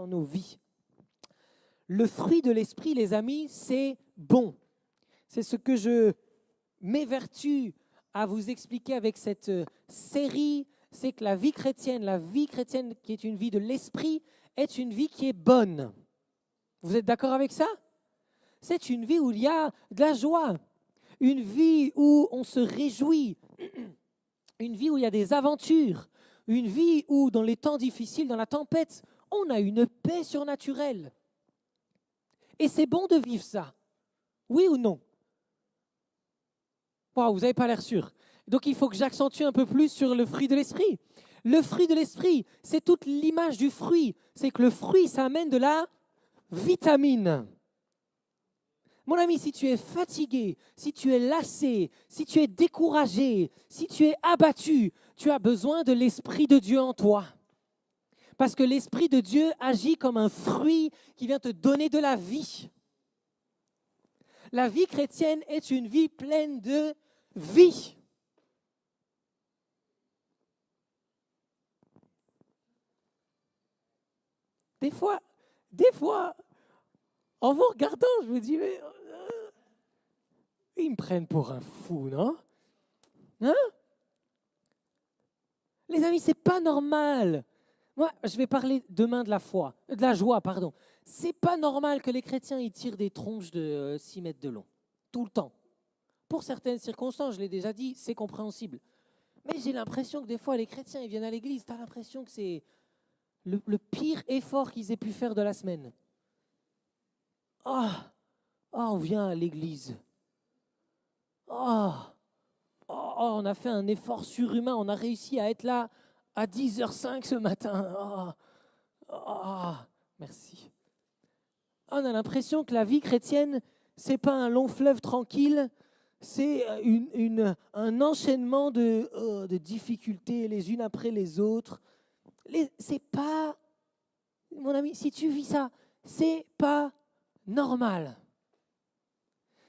nos vies. Le fruit de l'esprit, les amis, c'est bon. C'est ce que je m'évertue à vous expliquer avec cette série, c'est que la vie chrétienne qui est une vie de l'esprit, est une vie qui est bonne. Vous êtes d'accord avec ça? C'est une vie où il y a de la joie, une vie où on se réjouit, une vie où il y a des aventures, une vie où dans les temps difficiles, dans la tempête, on a une paix surnaturelle. Et c'est bon de vivre ça. Oui ou non? Wow, vous n'avez pas l'air sûr. Donc il faut que j'accentue un peu plus sur le fruit de l'esprit. Le fruit de l'esprit, c'est toute l'image du fruit. C'est que le fruit, ça amène de la vitamine. Mon ami, si tu es fatigué, si tu es lassé, si tu es découragé, si tu es abattu, tu as besoin de l'Esprit de Dieu en toi. Parce que l'Esprit de Dieu agit comme un fruit qui vient te donner de la vie. La vie chrétienne est une vie pleine de vie. Des fois, en vous regardant, je me dis, mais ils me prennent pour un fou, non? Hein? Les amis, c'est pas normal. Moi, je vais parler demain de la joie, pardon. C'est pas normal que les chrétiens ils tirent des tronches de 6 mètres de long, tout le temps. Pour certaines circonstances, je l'ai déjà dit, c'est compréhensible. Mais j'ai l'impression que des fois, les chrétiens, ils viennent à l'église, tu as l'impression que c'est le pire effort qu'ils aient pu faire de la semaine. On vient à l'église. On a fait un effort surhumain, on a réussi à être là à 10h05 ce matin. Merci. On a l'impression que la vie chrétienne, c'est pas un long fleuve tranquille, c'est un enchaînement de difficultés les unes après les autres. C'est pas, mon ami, si tu vis ça, c'est pas normal.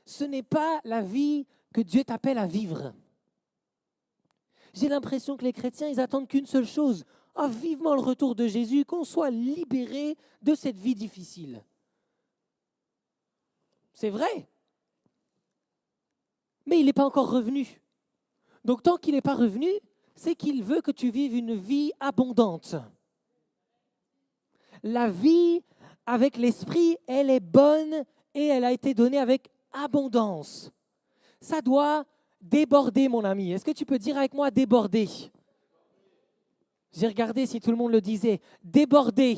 Ce n'est pas la vie que Dieu t'appelle à vivre. J'ai l'impression que les chrétiens, ils attendent qu'une seule chose. Vivement le retour de Jésus, qu'on soit libéré de cette vie difficile. C'est vrai. Mais il n'est pas encore revenu. Donc tant qu'il n'est pas revenu, c'est qu'il veut que tu vives une vie abondante. La vie avec l'esprit, elle est bonne et elle a été donnée avec abondance. Ça doit déborder, mon ami. Est-ce que tu peux dire avec moi déborder? J'ai regardé si tout le monde le disait. Déborder.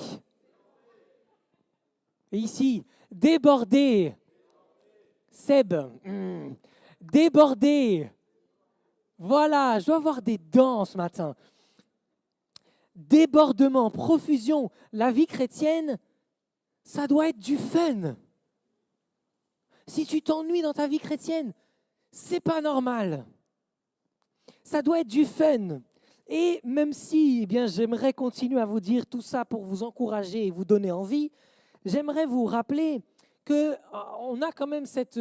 Et ici, déborder. Seb. Déborder. Voilà, je dois avoir des dents ce matin. Débordement, profusion. La vie chrétienne, ça doit être du fun. Si tu t'ennuies dans ta vie chrétienne, c'est pas normal. Ça doit être du fun. Et même si j'aimerais continuer à vous dire tout ça pour vous encourager et vous donner envie, j'aimerais vous rappeler qu'on a quand même cette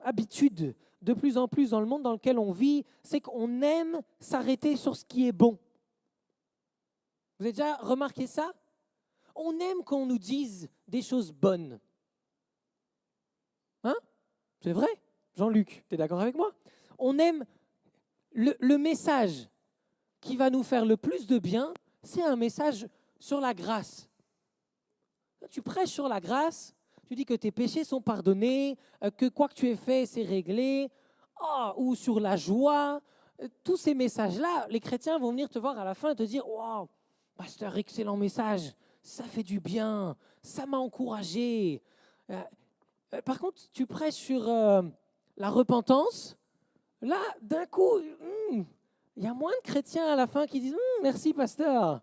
habitude de plus en plus dans le monde dans lequel on vit, c'est qu'on aime s'arrêter sur ce qui est bon. Vous avez déjà remarqué ça? On aime qu'on nous dise des choses bonnes. Hein? C'est vrai? Jean-Luc, tu es d'accord avec moi? On aime le message qui va nous faire le plus de bien, c'est un message sur la grâce. Tu prêches sur la grâce, tu dis que tes péchés sont pardonnés, que quoi que tu aies fait, c'est réglé, ou sur la joie. Tous ces messages-là, les chrétiens vont venir te voir à la fin et te dire « Wow, pasteur, excellent message, ça fait du bien, ça m'a encouragé. » Par contre, tu prêches sur la repentance, là, d'un coup, il y a moins de chrétiens à la fin qui disent « Merci, pasteur. »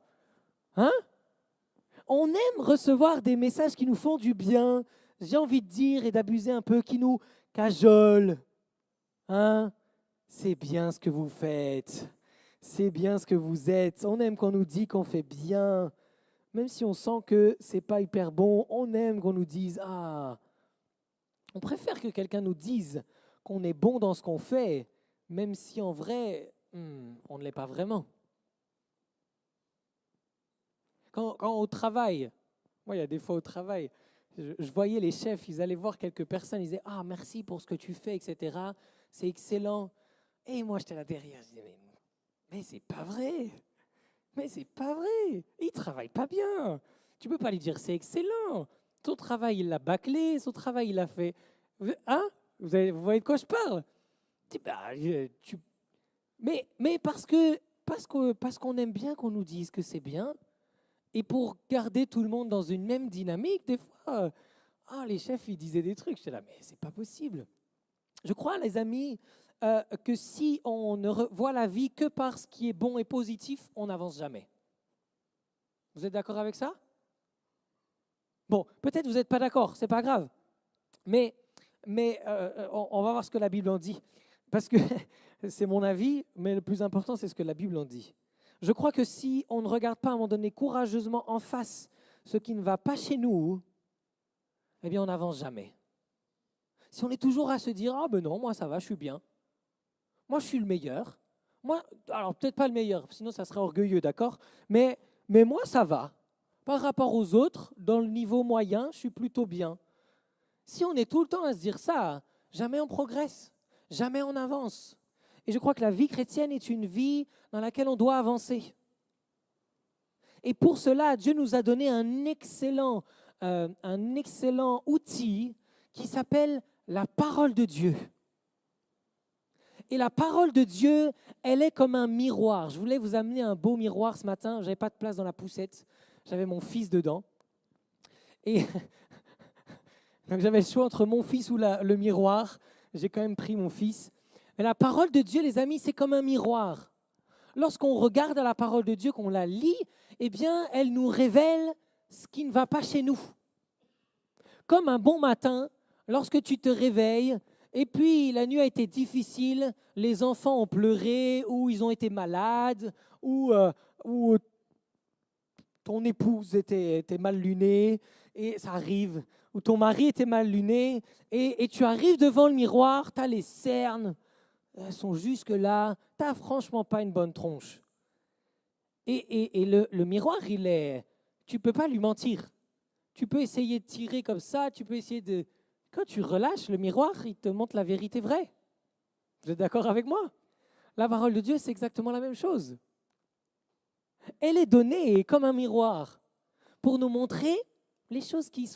Hein? On aime recevoir des messages qui nous font du bien, j'ai envie de dire et d'abuser un peu, qui nous cajolent. Hein? C'est bien ce que vous faites. C'est bien ce que vous êtes. On aime qu'on nous dise qu'on fait bien. Même si on sent que ce n'est pas hyper bon, on aime qu'on nous dise « Ah ». On préfère que quelqu'un nous dise qu'on est bon dans ce qu'on fait, même si en vrai, on ne l'est pas vraiment. Quand au travail, moi il y a des fois au travail, je voyais les chefs, ils allaient voir quelques personnes, ils disaient ah merci pour ce que tu fais, etc. C'est excellent. Et moi j'étais là derrière, je disais mais c'est pas vrai, mais c'est pas vrai, il travaille pas bien. Tu peux pas lui dire c'est excellent. Ton travail il l'a bâclé, son travail il l'a fait. Hein? Vous voyez de quoi je parle? Tu dis, bah, mais parce qu'on aime bien qu'on nous dise que c'est bien, et pour garder tout le monde dans une même dynamique, des fois, les chefs, ils disaient des trucs. J'étais là, mais c'est pas possible. Je crois, les amis, que si on ne voit la vie que par ce qui est bon et positif, on n'avance jamais. Vous êtes d'accord avec ça? Bon, peut-être vous n'êtes pas d'accord, c'est pas grave. Mais on va voir ce que la Bible en dit. Parce que c'est mon avis, mais le plus important, c'est ce que la Bible en dit. Je crois que si on ne regarde pas à un moment donné courageusement en face ce qui ne va pas chez nous, eh bien, on n'avance jamais. Si on est toujours à se dire, ah ben non, moi ça va, je suis bien. Moi, je suis le meilleur. Moi, alors peut-être pas le meilleur, sinon ça serait orgueilleux, d'accord? Mais moi, ça va. Par rapport aux autres, dans le niveau moyen, je suis plutôt bien. Si on est tout le temps à se dire ça, jamais on progresse, jamais on avance. Et je crois que la vie chrétienne est une vie dans laquelle on doit avancer. Et pour cela, Dieu nous a donné un excellent outil qui s'appelle la parole de Dieu. Et la parole de Dieu, elle est comme un miroir. Je voulais vous amener un beau miroir ce matin. Je n'avais pas de place dans la poussette. J'avais mon fils dedans. Et donc j'avais le choix entre mon fils ou le miroir. J'ai quand même pris mon fils. Mais la parole de Dieu, les amis, c'est comme un miroir. Lorsqu'on regarde à la parole de Dieu, qu'on la lit, eh bien, elle nous révèle ce qui ne va pas chez nous. Comme un bon matin, lorsque tu te réveilles, et puis la nuit a été difficile, les enfants ont pleuré, ou ils ont été malades, ou ton épouse était mal lunée, et ça arrive, ou ton mari était mal luné, et tu arrives devant le miroir, tu as les cernes, elles sont jusque-là, tu n'as franchement pas une bonne tronche. Et le miroir, tu ne peux pas lui mentir. Tu peux essayer de tirer comme ça, tu peux essayer de... Quand tu relâches le miroir, il te montre la vérité vraie. Vous êtes d'accord avec moi? La parole de Dieu, c'est exactement la même chose. Elle est donnée comme un miroir pour nous montrer les choses qui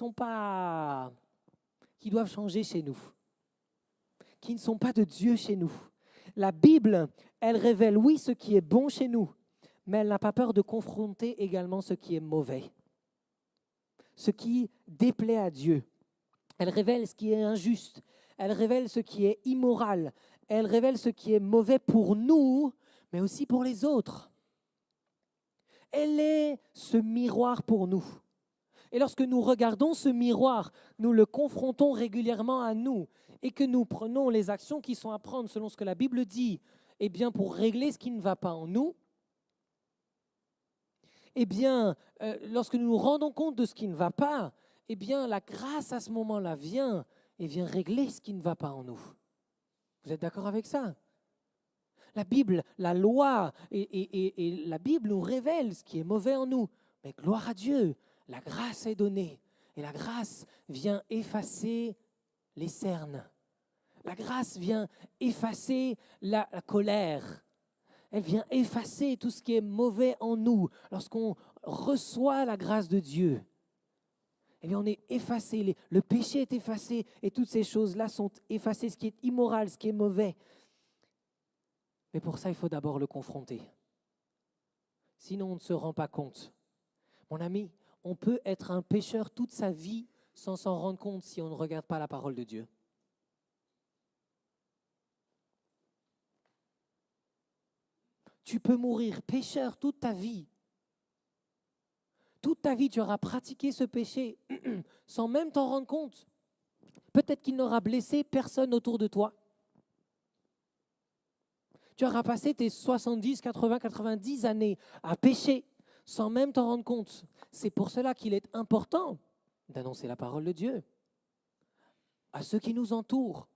doivent changer chez nous, qui ne sont pas de Dieu chez nous. La Bible, elle révèle, oui, ce qui est bon chez nous, mais elle n'a pas peur de confronter également ce qui est mauvais, ce qui déplaît à Dieu. Elle révèle ce qui est injuste, elle révèle ce qui est immoral, elle révèle ce qui est mauvais pour nous, mais aussi pour les autres. Elle est ce miroir pour nous. Et lorsque nous regardons ce miroir, nous le confrontons régulièrement à nous et que nous prenons les actions qui sont à prendre selon ce que la Bible dit, eh bien pour régler ce qui ne va pas en nous, eh bien lorsque nous nous rendons compte de ce qui ne va pas, eh bien la grâce à ce moment-là vient et vient régler ce qui ne va pas en nous. Vous êtes d'accord avec ça? La Bible, la loi et la Bible nous révèle ce qui est mauvais en nous. Mais gloire à Dieu, la grâce est donnée. Et la grâce vient effacer les cernes. La grâce vient effacer la colère. Elle vient effacer tout ce qui est mauvais en nous. Lorsqu'on reçoit la grâce de Dieu, eh bien on est effacé. Le péché est effacé et toutes ces choses-là sont effacées. Ce qui est immoral, ce qui est mauvais. Mais pour ça, il faut d'abord le confronter. Sinon, on ne se rend pas compte. Mon ami, on peut être un pécheur toute sa vie sans s'en rendre compte si on ne regarde pas la parole de Dieu. Tu peux mourir pécheur toute ta vie. Toute ta vie, tu auras pratiqué ce péché sans même t'en rendre compte. Peut-être qu'il n'aura blessé personne autour de toi. Tu auras passé tes 70, 80, 90 années à pécher sans même t'en rendre compte. C'est pour cela qu'il est important d'annoncer la parole de Dieu à ceux qui nous entourent.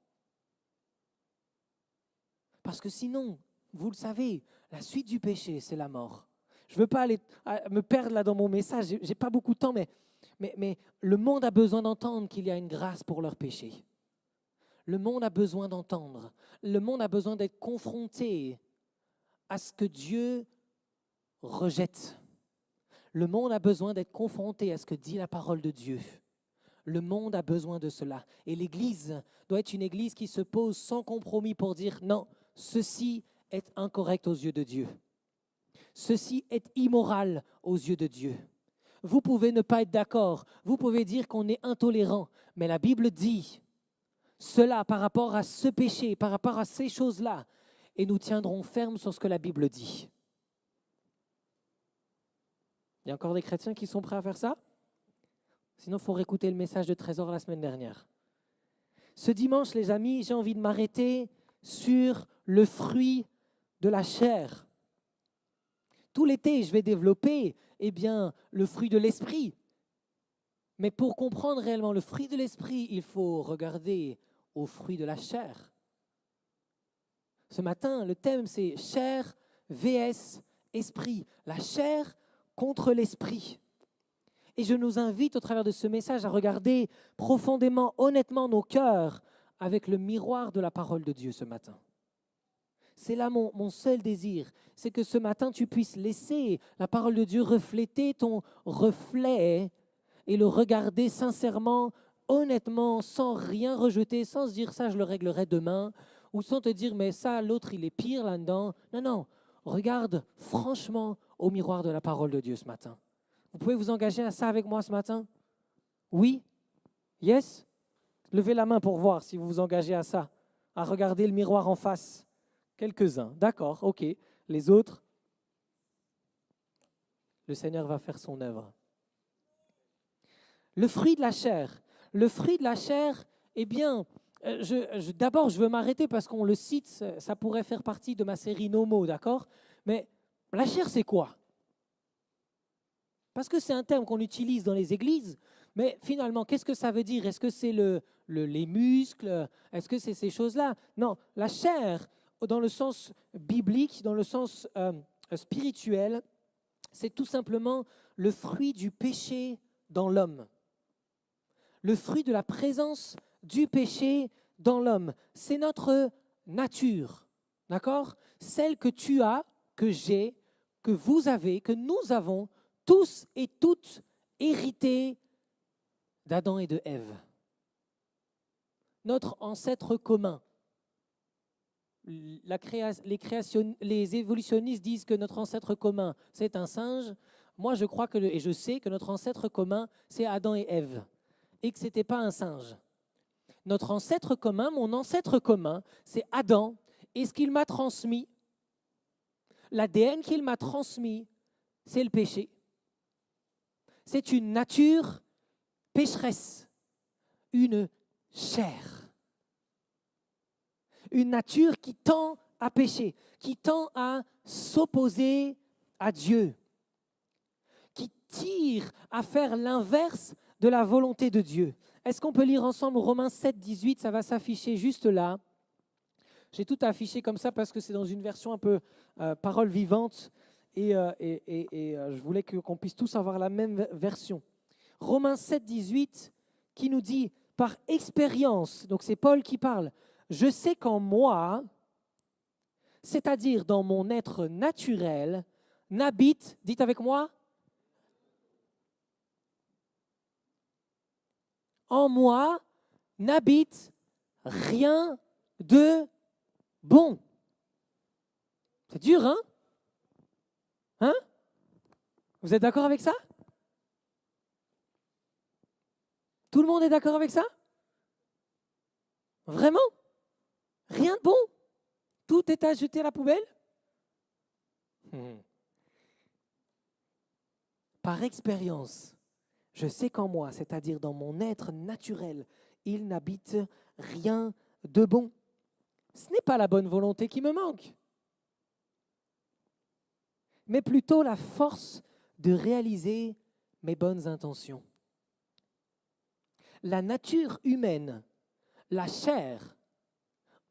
Parce que sinon, vous le savez, la suite du péché, c'est la mort. Je ne veux pas aller me perdre là dans mon message, je n'ai pas beaucoup de temps, mais le monde a besoin d'entendre qu'il y a une grâce pour leurs péchés. Le monde a besoin d'entendre. Le monde a besoin d'être confronté à ce que Dieu rejette. Le monde a besoin d'être confronté à ce que dit la parole de Dieu. Le monde a besoin de cela. Et l'Église doit être une Église qui se pose sans compromis pour dire non, ceci est incorrect aux yeux de Dieu. Ceci est immoral aux yeux de Dieu. Vous pouvez ne pas être d'accord, vous pouvez dire qu'on est intolérant, mais la Bible dit cela par rapport à ce péché, par rapport à ces choses-là, et nous tiendrons fermes sur ce que la Bible dit. Il y a encore des chrétiens qui sont prêts à faire ça? Sinon, il faut réécouter le message de Trésor la semaine dernière. Ce dimanche, les amis, j'ai envie de m'arrêter sur le fruit de la chair. Tout l'été, je vais développer le fruit de l'esprit. Mais pour comprendre réellement le fruit de l'esprit, il faut regarder au fruit de la chair. Ce matin, le thème, c'est chair vs esprit. La chair contre l'esprit. Et je nous invite au travers de ce message à regarder profondément, honnêtement nos cœurs avec le miroir de la parole de Dieu ce matin. C'est là mon seul désir, c'est que ce matin tu puisses laisser la parole de Dieu refléter ton reflet et le regarder sincèrement, honnêtement, sans rien rejeter, sans se dire ça je le réglerai demain, ou sans te dire mais ça l'autre il est pire là-dedans. Non, regarde franchement au miroir de la parole de Dieu ce matin. Vous pouvez vous engager à ça avec moi ce matin? Oui? Yes? Levez la main pour voir si vous vous engagez à ça, à regarder le miroir en face. Quelques-uns, d'accord, ok. Les autres, le Seigneur va faire son œuvre. Le fruit de la chair. Le fruit de la chair, d'abord, je veux m'arrêter parce qu'on le cite, ça pourrait faire partie de ma série Nomo, d'accord? Mais la chair, c'est quoi? Parce que c'est un terme qu'on utilise dans les églises, mais finalement, qu'est-ce que ça veut dire? Est-ce que c'est les muscles? Est-ce que c'est ces choses-là? Non, la chair, dans le sens biblique, dans le sens spirituel, c'est tout simplement le fruit du péché dans l'homme. Le fruit de la présence du péché dans l'homme. C'est notre nature, d'accord? Celle que tu as, que j'ai, que vous avez, que nous avons, tous et toutes hérités d'Adam et de Ève. Notre ancêtre commun. Les évolutionnistes disent que notre ancêtre commun, c'est un singe. Moi, je crois et je sais que notre ancêtre commun, c'est Adam et Ève, et que ce n'était pas un singe. Notre ancêtre commun, mon ancêtre commun, c'est Adam, et ce qu'il m'a transmis, l'ADN qu'il m'a transmis, c'est le péché. C'est une nature pécheresse, une chair. Une nature qui tend à pécher, qui tend à s'opposer à Dieu, qui tire à faire l'inverse de la volonté de Dieu. Est-ce qu'on peut lire ensemble Romains 7, 18? Ça va s'afficher juste là. J'ai tout affiché comme ça parce que c'est dans une version un peu parole vivante et je voulais qu'on puisse tous avoir la même version. Romains 7, 18 qui nous dit par expérience, donc c'est Paul qui parle, je sais qu'en moi, c'est-à-dire dans mon être naturel, n'habite, dites avec moi, en moi n'habite rien de bon. C'est dur, hein? Hein? Vous êtes d'accord avec ça? Tout le monde est d'accord avec ça? Vraiment? Rien de bon? Tout est à jeter à la poubelle? Par expérience, je sais qu'en moi, c'est-à-dire dans mon être naturel, il n'habite rien de bon. Ce n'est pas la bonne volonté qui me manque, mais plutôt la force de réaliser mes bonnes intentions. La nature humaine, la chair,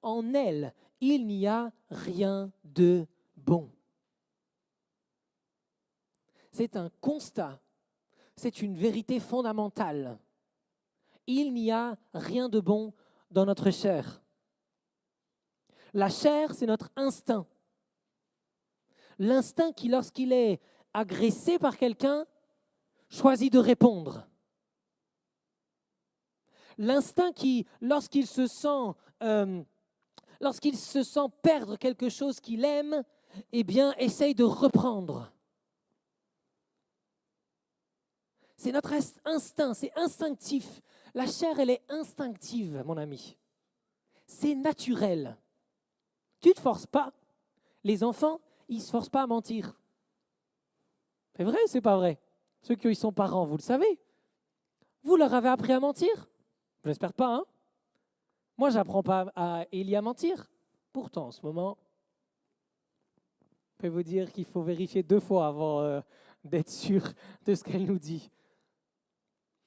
en elle, il n'y a rien de bon. c'est un constat, c'est une vérité fondamentale. Il n'y a rien de bon dans notre chair. La chair, c'est notre instinct. L'instinct qui, lorsqu'il est agressé par quelqu'un, choisit de répondre. L'instinct qui, lorsqu'il se sent perdre quelque chose qu'il aime, eh bien, essaye de reprendre. C'est notre instinct, c'est instinctif. La chair, elle est instinctive, mon ami. C'est naturel. Tu ne te forces pas. Les enfants, ils ne se forcent pas à mentir. C'est vrai, c'est pas vrai. Ceux qui sont parents, vous le savez. Vous leur avez appris à mentir? J'espère pas, hein? Moi, j'apprends pas à Élie à mentir. Pourtant, en ce moment, je peux vous dire qu'il faut vérifier 2 fois avant d'être sûr de ce qu'elle nous dit.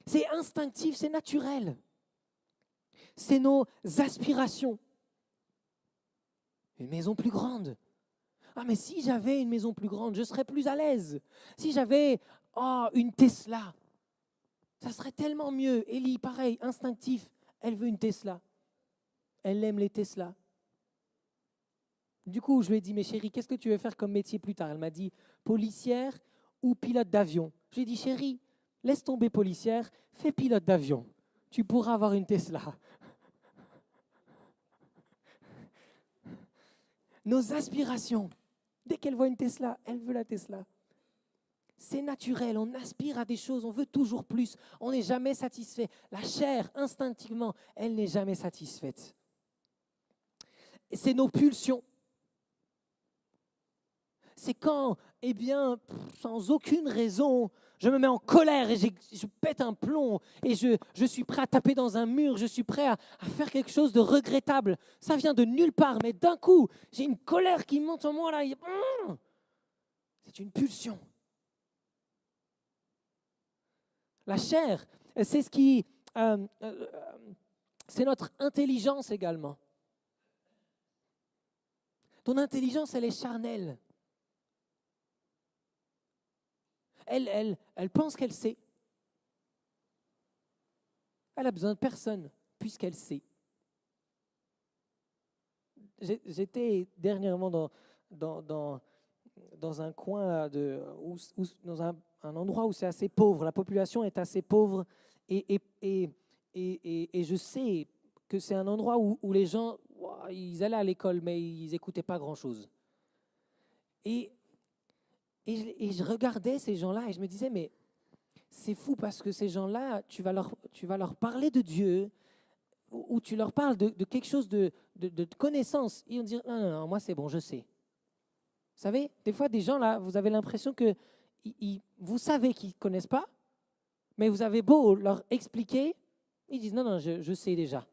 C'est instinctif, c'est naturel. C'est nos aspirations. Une maison plus grande. Ah, mais si j'avais une maison plus grande, je serais plus à l'aise. Si j'avais une Tesla, ça serait tellement mieux. Élie, pareil, instinctif, elle veut une Tesla. Elle aime les Tesla. Du coup, je lui ai dit, mais chérie, qu'est-ce que tu veux faire comme métier plus tard? Elle m'a dit, policière ou pilote d'avion. Je lui ai dit, chérie, laisse tomber policière, fais pilote d'avion. Tu pourras avoir une Tesla. Nos aspirations. Dès qu'elle voit une Tesla, elle veut la Tesla. C'est naturel, on aspire à des choses, on veut toujours plus, on n'est jamais satisfait. La chair, instinctivement, elle n'est jamais satisfaite. Et c'est nos pulsions. C'est quand, sans aucune raison, je me mets en colère et je pète un plomb et je suis prêt à taper dans un mur, je suis prêt à faire quelque chose de regrettable. Ça vient de nulle part, mais d'un coup, j'ai une colère qui monte en moi là. C'est une pulsion. La chair, c'est c'est notre intelligence également. Ton intelligence, elle est charnelle. Elle pense qu'elle sait. Elle a besoin de personne puisqu'elle sait. J'étais dernièrement dans un coin, dans un endroit où c'est assez pauvre. La population est assez pauvre et je sais que c'est un endroit où les gens, ils allaient à l'école, mais ils n'écoutaient pas grand-chose. Et je regardais ces gens-là et je me disais, mais c'est fou parce que ces gens-là, tu vas leur parler de Dieu ou tu leur parles de quelque chose de connaissance. Ils vont dire, non, moi c'est bon, je sais. Vous savez, des fois, des gens là, vous avez l'impression que vous savez qu'ils ne connaissent pas, mais vous avez beau leur expliquer, ils disent, non, je sais déjà.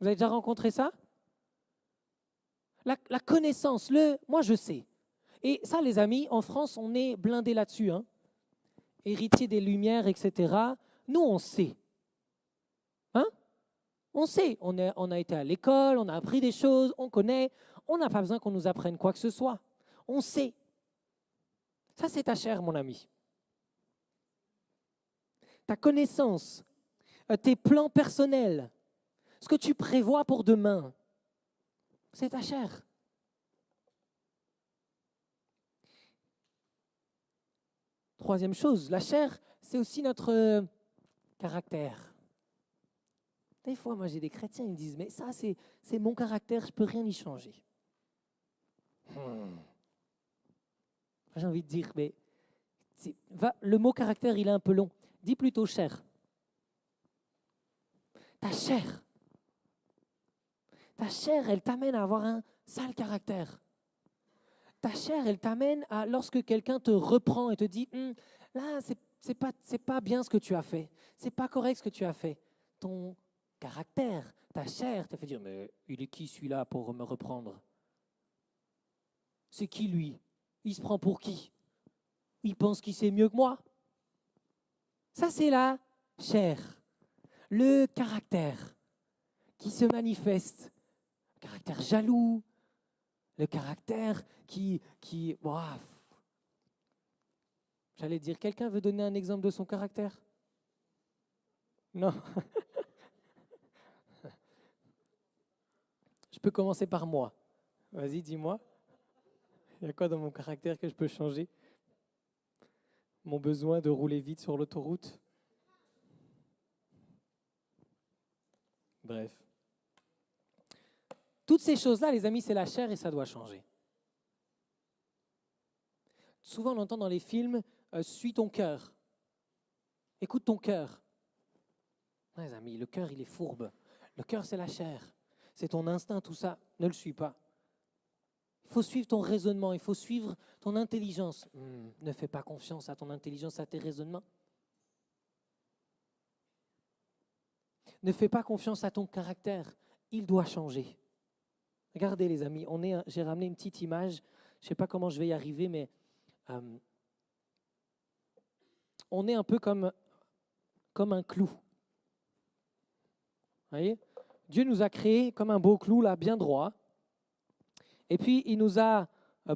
Vous avez déjà rencontré ça? La connaissance, moi je sais. Et ça, les amis, en France, on est blindés là-dessus. Hein. Héritier des Lumières, etc. Nous, on sait. Hein? On sait. On a été à l'école, on a appris des choses, on connaît. On n'a pas besoin qu'on nous apprenne quoi que ce soit. On sait. Ça, c'est ta chair, mon ami. Ta connaissance, tes plans personnels, ce que tu prévois pour demain, c'est ta chair. Troisième chose, la chair, c'est aussi notre caractère. Des fois, moi, j'ai des chrétiens, ils me disent, mais ça, c'est mon caractère, je ne peux rien y changer. J'ai envie de dire, mais le mot caractère, il est un peu long. Dis plutôt chair. Ta chair. Ta chair, elle t'amène à avoir un sale caractère. Ta chair, elle t'amène à, lorsque quelqu'un te reprend et te dit, là, c'est pas bien ce que tu as fait. C'est pas correct ce que tu as fait. Ton caractère, ta chair, te fait dire, mais il est qui celui-là pour me reprendre? C'est qui lui? Il se prend pour qui? Il pense qu'il sait mieux que moi? Ça, c'est la chair. Le caractère qui se manifeste. Le caractère jaloux. Le caractère qui J'allais dire, quelqu'un veut donner un exemple de son caractère? Non. Je peux commencer par moi. Vas-y, dis-moi. Il y a quoi dans mon caractère que je peux changer? Mon besoin de rouler vite sur l'autoroute? Bref. Toutes ces choses-là, les amis, c'est la chair et ça doit changer. Souvent, on entend dans les films, suis ton cœur. Écoute ton cœur. Ouais, les amis, le cœur, il est fourbe. Le cœur, c'est la chair. C'est ton instinct, tout ça. Ne le suis pas. Il faut suivre ton raisonnement, il faut suivre ton intelligence. Ne fais pas confiance à ton intelligence, à tes raisonnements. Ne fais pas confiance à ton caractère. Il doit changer. Regardez les amis, j'ai ramené une petite image. Je ne sais pas comment je vais y arriver, mais on est un peu comme un clou. Vous voyez? Dieu nous a créés comme un beau clou, là, bien droit. Et puis, il nous a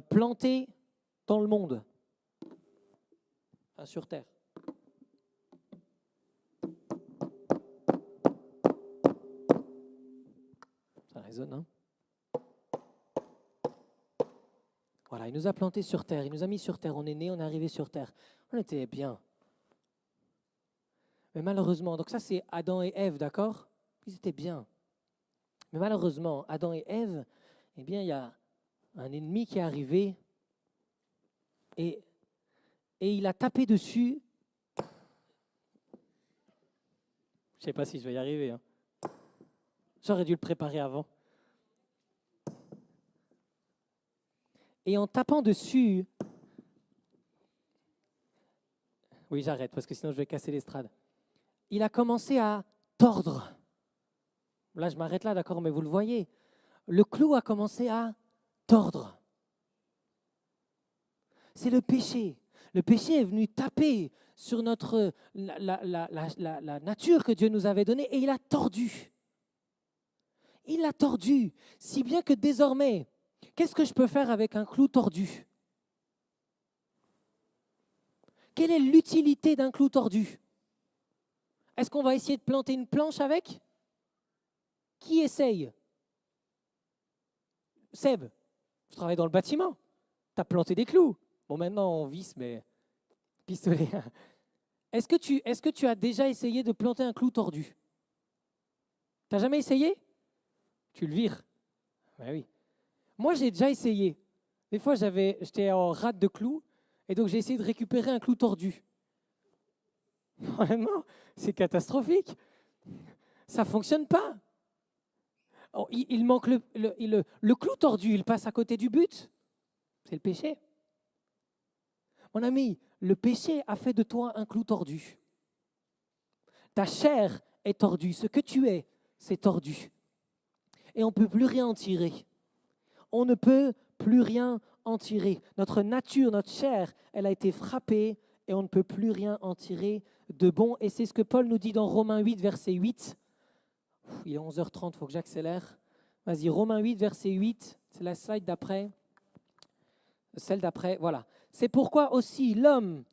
plantés dans le monde, sur terre. Ça résonne, hein? Voilà, il nous a plantés sur terre, il nous a mis sur terre. On est né, on est arrivé sur terre. On était bien. Mais malheureusement, donc ça c'est Adam et Ève, d'accord? Ils étaient bien. Mais malheureusement, Adam et Ève, eh bien, il y a un ennemi qui est arrivé et il a tapé dessus. Je ne sais pas si je vais y arriver. Hein. J'aurais dû le préparer avant. Et en tapant dessus, oui, j'arrête parce que sinon je vais casser l'estrade. Il a commencé à tordre. Là, je m'arrête là, d'accord, mais vous le voyez. Le clou a commencé à tordre. C'est le péché. Le péché est venu taper sur la nature que Dieu nous avait donnée et il a tordu. Il l'a tordu, si bien que désormais, qu'est-ce que je peux faire avec un clou tordu? Quelle est l'utilité d'un clou tordu? Est-ce qu'on va essayer de planter une planche avec? Qui essaye? Seb, je travaille dans le bâtiment. Tu as planté des clous. Bon, maintenant on visse, mais pistolet. Est-ce que tu as déjà essayé de planter un clou tordu? Tu n'as jamais essayé? Tu le vires. Ben oui. Moi, j'ai déjà essayé. Des fois, j'étais en rate de clous, et donc j'ai essayé de récupérer un clou tordu. Vraiment, c'est catastrophique. Ça ne fonctionne pas. Oh, il manque le clou tordu, il passe à côté du but. C'est le péché. Mon ami, le péché a fait de toi un clou tordu. Ta chair est tordue. Ce que tu es, c'est tordu. Et on ne peut plus rien en tirer. On ne peut plus rien en tirer. Notre nature, notre chair, elle a été frappée et on ne peut plus rien en tirer de bon. Et c'est ce que Paul nous dit dans Romains 8, verset 8. Il est 11h30, il faut que j'accélère. Vas-y, Romains 8, verset 8. C'est la slide d'après. Celle d'après, voilà. C'est pourquoi aussi longtemps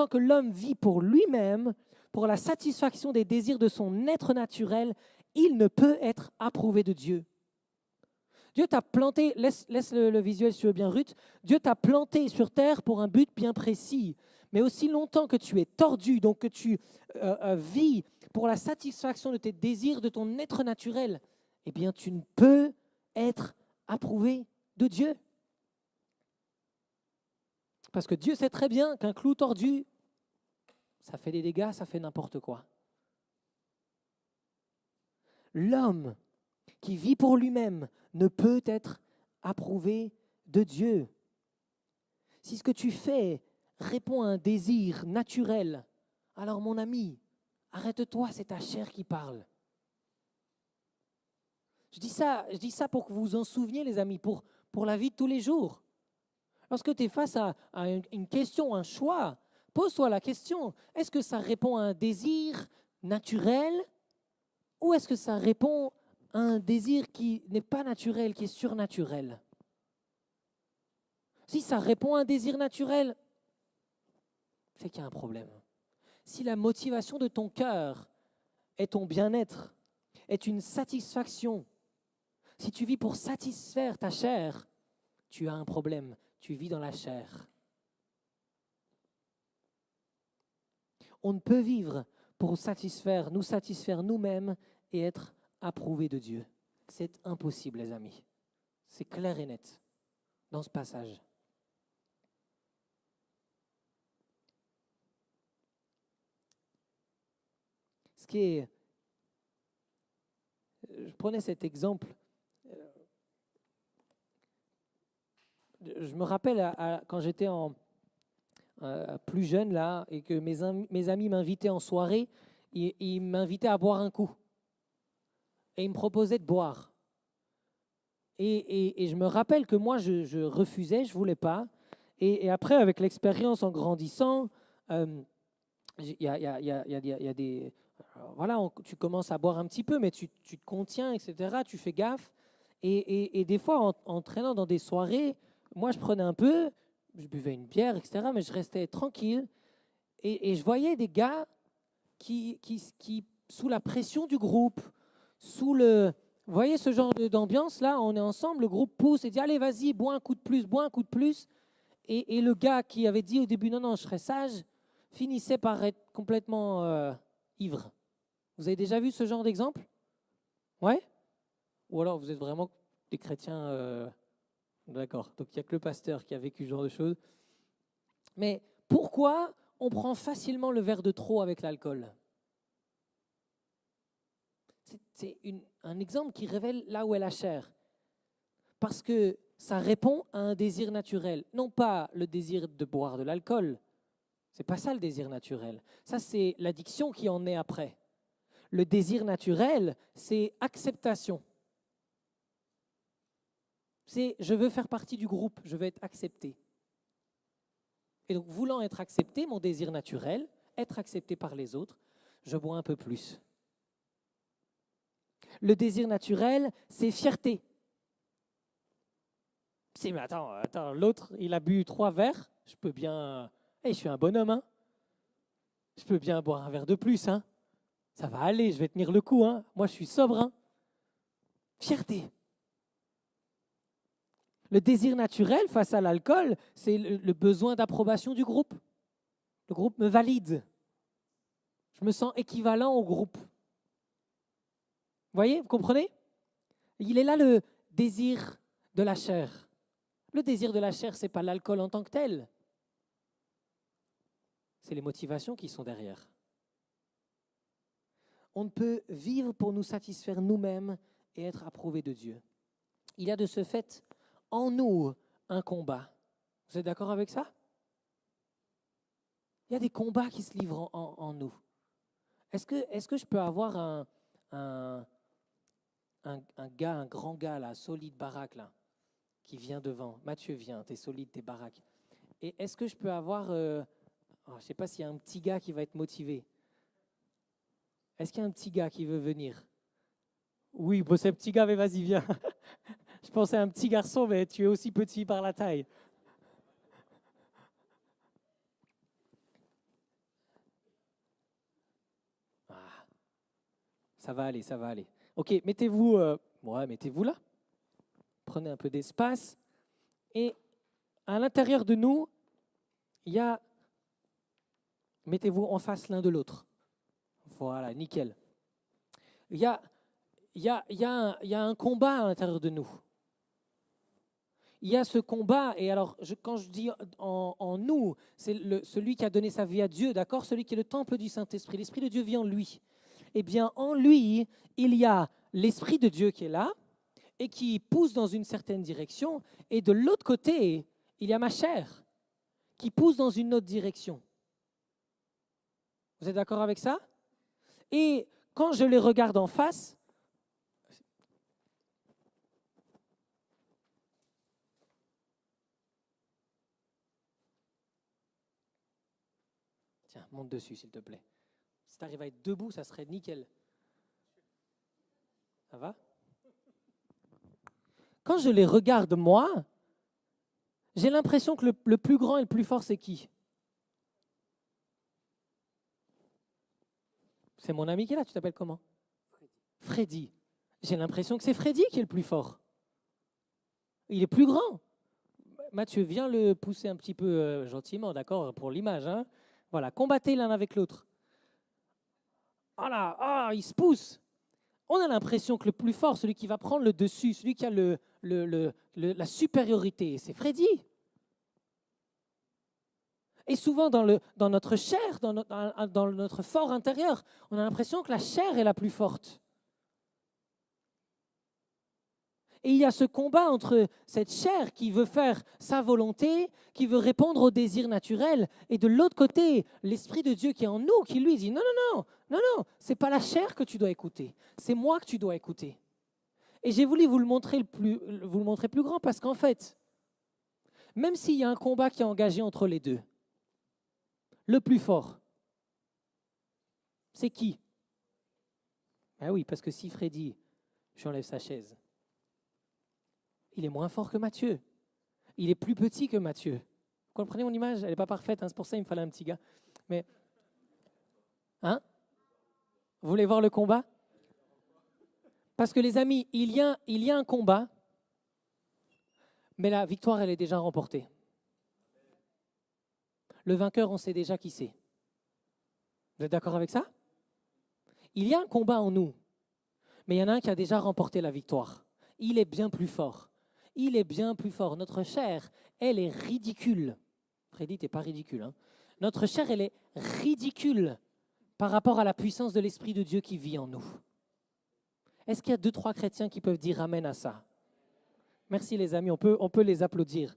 que l'homme vit pour lui-même, pour la satisfaction des désirs de son être naturel, il ne peut être approuvé de Dieu. Dieu t'a planté, laisse le visuel si tu veux bien, Ruth. Dieu t'a planté sur terre pour un but bien précis. Mais aussi longtemps que tu es tordu, donc que tu vis pour la satisfaction de tes désirs, de ton être naturel, eh bien tu ne peux être approuvé de Dieu. Parce que Dieu sait très bien qu'un clou tordu, ça fait des dégâts, ça fait n'importe quoi. L'homme qui vit pour lui-même ne peut être approuvé de Dieu. Si ce que tu fais répond à un désir naturel, alors mon ami, arrête-toi, c'est ta chair qui parle. Je dis ça pour que vous vous en souveniez, les amis, pour la vie de tous les jours. Lorsque tu es face à une question, un choix, pose-toi la question, est-ce que ça répond à un désir naturel ou est-ce que ça répond à un désir qui n'est pas naturel, qui est surnaturel? Si ça répond à un désir naturel, c'est qu'il y a un problème. Si la motivation de ton cœur est ton bien-être, est une satisfaction, si tu vis pour satisfaire ta chair, tu as un problème. Tu vis dans la chair. On ne peut vivre pour nous satisfaire nous-mêmes et être approuvés de Dieu. C'est impossible, les amis. C'est clair et net dans ce passage. Je prenais cet exemple. Je me rappelle quand j'étais plus jeune là et que mes amis m'invitaient en soirée, ils m'invitaient à boire un coup et ils me proposaient de boire. Et je me rappelle que moi je refusais, je voulais pas. Et après, avec l'expérience en grandissant, il y a des voilà, tu commences à boire un petit peu, mais tu te contiens, etc. Tu fais gaffe. Et des fois, en traînant dans des soirées, moi, je prenais un peu, je buvais une bière, etc., mais je restais tranquille. Et je voyais des gars qui, sous la pression du groupe, vous voyez ce genre d'ambiance-là, on est ensemble, le groupe pousse et dit, allez, vas-y, bois un coup de plus, bois un coup de plus. Et le gars qui avait dit au début, non, non, je serai sage, finissait par être complètement ivre. Vous avez déjà vu ce genre d'exemple? Ouais? Ou alors vous êtes vraiment des chrétiens. D'accord. Donc il n'y a que le pasteur qui a vécu ce genre de choses. Mais pourquoi on prend facilement le verre de trop avec l'alcool? C'est un exemple qui révèle là où est la chair. Parce que ça répond à un désir naturel. Non pas le désir de boire de l'alcool. C'est pas ça le désir naturel. Ça, c'est l'addiction qui en est après. Le désir naturel, c'est acceptation. C'est je veux faire partie du groupe, je veux être accepté. Et donc, voulant être accepté, mon désir naturel, être accepté par les autres, je bois un peu plus. Le désir naturel, c'est fierté. C'est, mais attends, l'autre, il a bu 3 verres, je peux bien... je suis un bonhomme, hein. Je peux bien boire un verre de plus, hein. Ça va aller, je vais tenir le coup, hein. Moi, je suis sobre, hein. Fierté. Le désir naturel face à l'alcool, c'est le besoin d'approbation du groupe. Le groupe me valide. Je me sens équivalent au groupe. Vous voyez, vous comprenez? Il est là le désir de la chair. Le désir de la chair, ce n'est pas l'alcool en tant que tel. C'est les motivations qui sont derrière. On ne peut vivre pour nous satisfaire nous-mêmes et être approuvés de Dieu. Il y a de ce fait en nous un combat. Vous êtes d'accord avec ça? Il y a des combats qui se livrent en nous. Est-ce que je peux avoir un gars, un grand gars, là, solide baraque, là, qui vient devant? Mathieu, viens, t'es solide, t'es baraque. Et est-ce que je peux avoir, je ne sais pas s'il y a un petit gars qui va être motivé. Est-ce qu'il y a un petit gars qui veut venir? Oui, bon, c'est un petit gars, mais vas-y, viens. Je pensais à un petit garçon, mais tu es aussi petit par la taille. Ah, ça va aller, ça va aller. Ok, mettez-vous là. Prenez un peu d'espace. Et à l'intérieur de nous, il y a... Mettez-vous en face l'un de l'autre. Voilà, nickel. Il y a un combat à l'intérieur de nous. Il y a ce combat, et alors quand je dis en nous, c'est celui qui a donné sa vie à Dieu, d'accord? Celui qui est le temple du Saint-Esprit. L'Esprit de Dieu vit en lui. Eh bien, en lui, il y a l'Esprit de Dieu qui est là et qui pousse dans une certaine direction. Et de l'autre côté, il y a ma chair qui pousse dans une autre direction. Vous êtes d'accord avec ça? Et quand je les regarde en face, tiens, monte dessus s'il te plaît. Si tu arrives à être debout, ça serait nickel. Ça va? Quand je les regarde moi, j'ai l'impression que le plus grand et le plus fort, c'est qui? C'est mon ami qui est là, tu t'appelles comment? Freddy. J'ai l'impression que c'est Freddy qui est le plus fort. Il est plus grand. Mathieu, viens le pousser un petit peu gentiment, d'accord, pour l'image. Hein. Voilà, combattez l'un avec l'autre. Voilà, il se pousse. On a l'impression que le plus fort, celui qui va prendre le dessus, celui qui a la supériorité, c'est Freddy. Et souvent, dans notre chair, dans notre fort intérieur, on a l'impression que la chair est la plus forte. Et il y a ce combat entre cette chair qui veut faire sa volonté, qui veut répondre aux désirs naturels, et de l'autre côté, l'Esprit de Dieu qui est en nous, qui lui dit non, non, non, non, non, c'est pas la chair que tu dois écouter, c'est moi que tu dois écouter. Et j'ai voulu vous le montrer plus grand parce qu'en fait, même s'il y a un combat qui est engagé entre les deux, le plus fort, c'est qui? Ah oui, parce que si Freddy, j'enlève sa chaise, il est moins fort que Mathieu. Il est plus petit que Mathieu. Vous comprenez mon image? Elle n'est pas parfaite, hein, c'est pour ça qu'il me fallait un petit gars. Mais, hein? Vous voulez voir le combat? Parce que les amis, il y a un combat, mais la victoire, elle est déjà remportée. Le vainqueur, on sait déjà qui c'est. Vous êtes d'accord avec ça? Il y a un combat en nous, mais il y en a un qui a déjà remporté la victoire. Il est bien plus fort. Il est bien plus fort. Notre chair, elle est ridicule. Freddy, t'es pas ridicule. Hein? Notre chair, elle est ridicule par rapport à la puissance de l'Esprit de Dieu qui vit en nous. Est-ce qu'il y a 2-3 chrétiens qui peuvent dire amen à ça? Merci les amis, on peut les applaudir.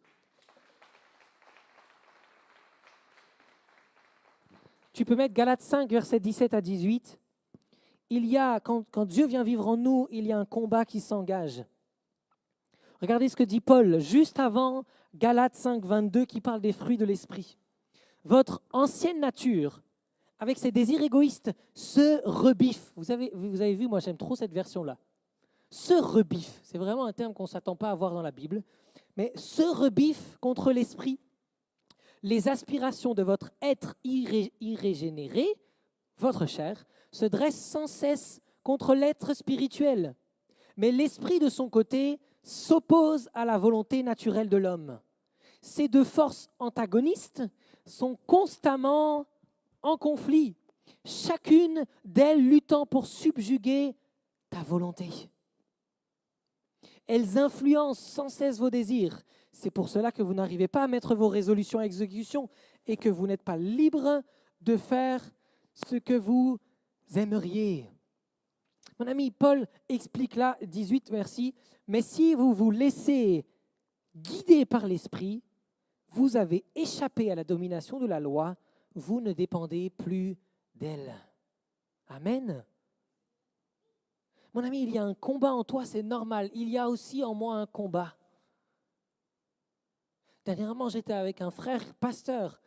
Tu peux mettre Galates 5, versets 17 à 18. Il y a, quand Dieu vient vivre en nous, il y a un combat qui s'engage. Regardez ce que dit Paul juste avant Galates 5, 22 qui parle des fruits de l'esprit. Votre ancienne nature, avec ses désirs égoïstes, se rebiffe. Vous avez vu, moi j'aime trop cette version-là. Se rebiffe, c'est vraiment un terme qu'on ne s'attend pas à voir dans la Bible, mais se rebiffe contre l'esprit. Les aspirations de votre être irrégénéré, votre chair, se dressent sans cesse contre l'être spirituel. Mais l'esprit de son côté s'oppose à la volonté naturelle de l'homme. Ces deux forces antagonistes sont constamment en conflit, chacune d'elles luttant pour subjuguer ta volonté. Elles influencent sans cesse vos désirs. C'est pour cela que vous n'arrivez pas à mettre vos résolutions à exécution et que vous n'êtes pas libre de faire ce que vous aimeriez. Mon ami Paul explique là, 18, merci, mais si vous vous laissez guider par l'esprit, vous avez échappé à la domination de la loi, vous ne dépendez plus d'elle. Amen. Mon ami, il y a un combat en toi, c'est normal. Il y a aussi en moi un combat. Dernièrement, j'étais avec un frère pasteur,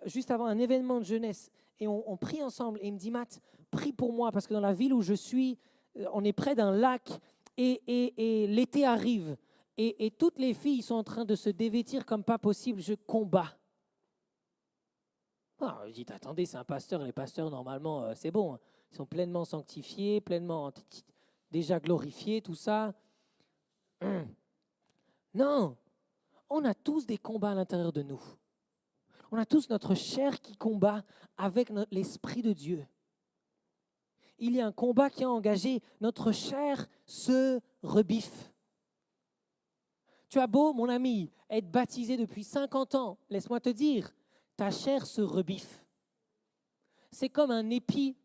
juste avant un événement de jeunesse, et on prie ensemble. Et il me dit, Matt, prie pour moi, parce que dans la ville où je suis, on est près d'un lac, et l'été arrive. Et toutes les filles sont en train de se dévêtir comme pas possible. Je combats. Je dis, attendez, c'est un pasteur. Les pasteurs, normalement, c'est bon. Ils sont pleinement sanctifiés, pleinement déjà glorifiés, tout ça. Non, on a tous des combats à l'intérieur de nous. On a tous notre chair qui combat avec l'Esprit de Dieu. Il y a un combat qui est engagé. Notre chair se rebiffe. Tu as beau, mon ami, être baptisé depuis 50 ans, laisse-moi te dire, ta chair se rebiffe. C'est comme un épi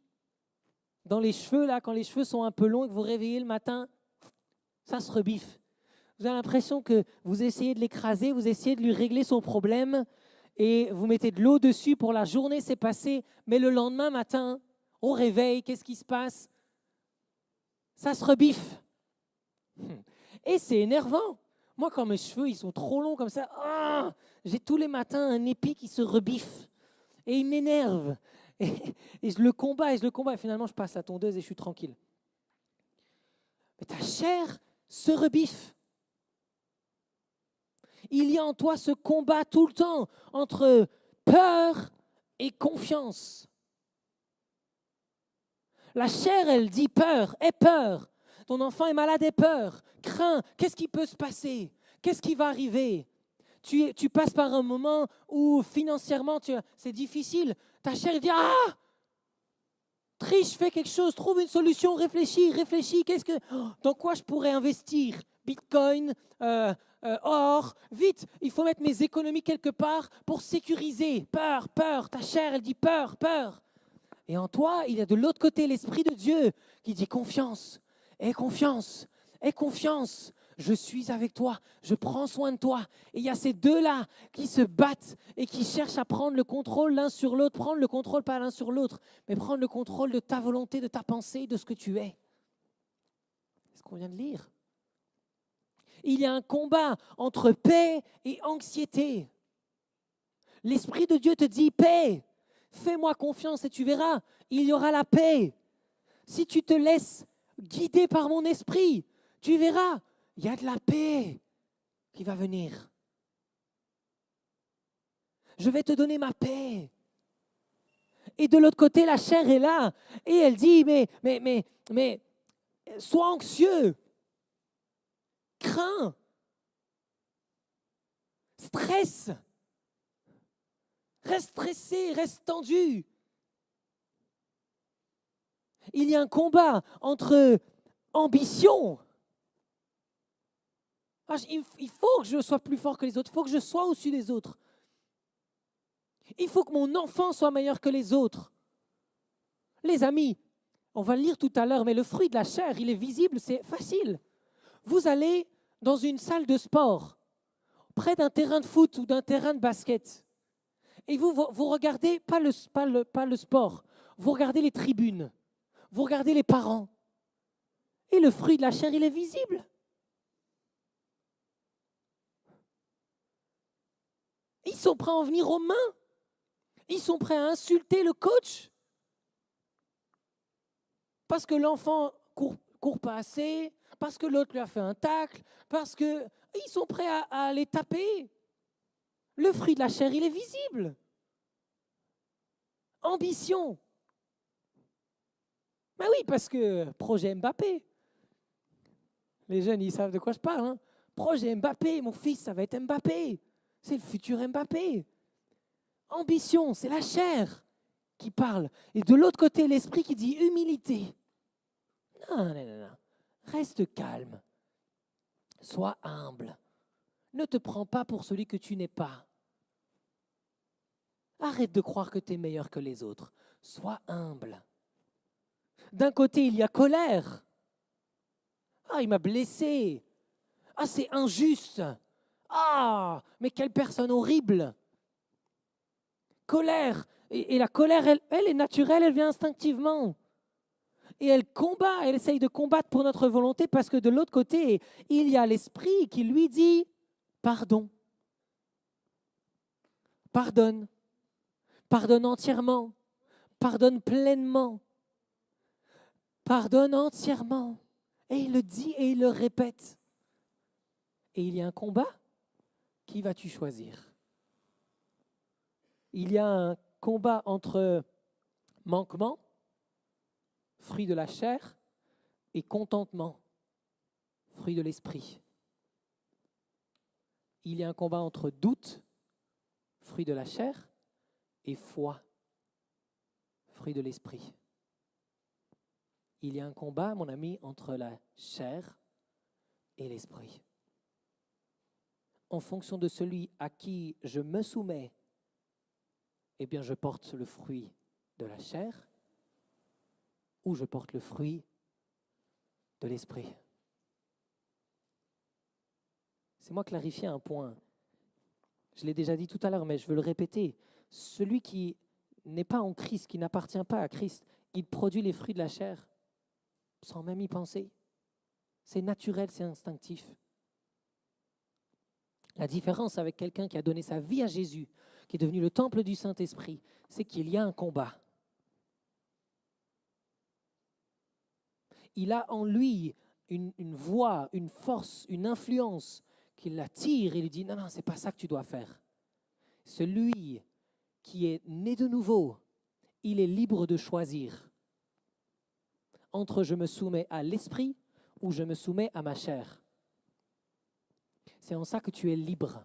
dans les cheveux, là, quand les cheveux sont un peu longs et que vous réveillez le matin, ça se rebiffe. Vous avez l'impression que vous essayez de l'écraser, vous essayez de lui régler son problème et vous mettez de l'eau dessus pour la journée, c'est passé, mais le lendemain matin, au réveil, qu'est-ce qui se passe? Ça se rebiffe. Et c'est énervant. Moi, quand mes cheveux ils sont trop longs comme ça, j'ai tous les matins un épi qui se rebiffe. Et il m'énerve. Et je le combats, et finalement, je passe la tondeuse et je suis tranquille. Mais ta chair se rebiffe. Il y a en toi ce combat tout le temps entre peur et confiance. La chair, elle dit peur, aie peur. Ton enfant est malade, aie peur. Crains, qu'est-ce qui peut se passer? Qu'est-ce qui va arriver? Tu passes par un moment où financièrement, c'est difficile. Ta chair elle dit, ah, triche, fais quelque chose, trouve une solution, réfléchis. Dans quoi je pourrais investir? Bitcoin, or, vite, il faut mettre mes économies quelque part pour sécuriser. Peur, ta chair, elle dit peur. Et en toi, il y a de l'autre côté l'Esprit de Dieu qui dit confiance, aie confiance. Je suis avec toi, je prends soin de toi. Et il y a ces deux-là qui se battent et qui cherchent à prendre le contrôle l'un sur l'autre. Prendre le contrôle pas l'un sur l'autre, mais prendre le contrôle de ta volonté, de ta pensée, de ce que tu es. C'est ce qu'on vient de lire. Il y a un combat entre paix et anxiété. L'Esprit de Dieu te dit paix. Fais-moi confiance et tu verras, il y aura la paix. Si tu te laisses guider par mon esprit, tu verras, il y a de la paix qui va venir. Je vais te donner ma paix. Et de l'autre côté, la chair est là et elle dit, mais, sois anxieux, crains, stresse, reste stressé, reste tendu. Il y a un combat entre ambition. Il faut que je sois plus fort que les autres, il faut que je sois au-dessus des autres. Il faut que mon enfant soit meilleur que les autres. Les amis, on va le lire tout à l'heure, mais le fruit de la chair, il est visible, c'est facile. Vous allez dans une salle de sport, près d'un terrain de foot ou d'un terrain de basket, et vous regardez pas le sport, vous regardez les tribunes, vous regardez les parents, et le fruit de la chair, il est visible. Ils sont prêts à en venir aux mains. Ils sont prêts à insulter le coach parce que l'enfant court pas assez, parce que l'autre lui a fait un tacle, parce que ils sont prêts à les taper. Le fruit de la chair, il est visible. Ambition. Mais oui, parce que projet Mbappé. Les jeunes, ils savent de quoi je parle. Hein. Projet Mbappé, mon fils, ça va être Mbappé. C'est le futur Mbappé. Ambition, c'est la chair qui parle. Et de l'autre côté, l'esprit qui dit humilité. Non. Reste calme. Sois humble. Ne te prends pas pour celui que tu n'es pas. Arrête de croire que tu es meilleur que les autres. Sois humble. D'un côté, il y a colère. Ah, il m'a blessé. Ah, c'est injuste. Ah, mais quelle personne horrible. Colère. Et la colère, elle est naturelle, elle vient instinctivement. Et elle combat, elle essaye de combattre pour notre volonté parce que de l'autre côté, il y a l'esprit qui lui dit pardon. Pardonne. Pardonne entièrement. Pardonne pleinement. Pardonne entièrement. Et il le dit et il le répète. Et il y a un combat. Qui vas-tu choisir? Il y a un combat entre manquement, fruit de la chair, et contentement, fruit de l'esprit. Il y a un combat entre doute, fruit de la chair, et foi, fruit de l'esprit. Il y a un combat, mon ami, entre la chair et l'esprit. En fonction de celui à qui je me soumets, eh bien, je porte le fruit de la chair ou je porte le fruit de l'esprit. C'est moi clarifier un point. Je l'ai déjà dit tout à l'heure, mais je veux le répéter. Celui qui n'est pas en Christ, qui n'appartient pas à Christ, il produit les fruits de la chair sans même y penser. C'est naturel, c'est instinctif. La différence avec quelqu'un qui a donné sa vie à Jésus, qui est devenu le temple du Saint-Esprit, c'est qu'il y a un combat. Il a en lui une voix, une force, une influence qui l'attire et lui dit non, c'est pas ça que tu dois faire. Celui qui est né de nouveau, il est libre de choisir. entre je me soumets à l'esprit ou je me soumets à ma chair. C'est en ça que tu es libre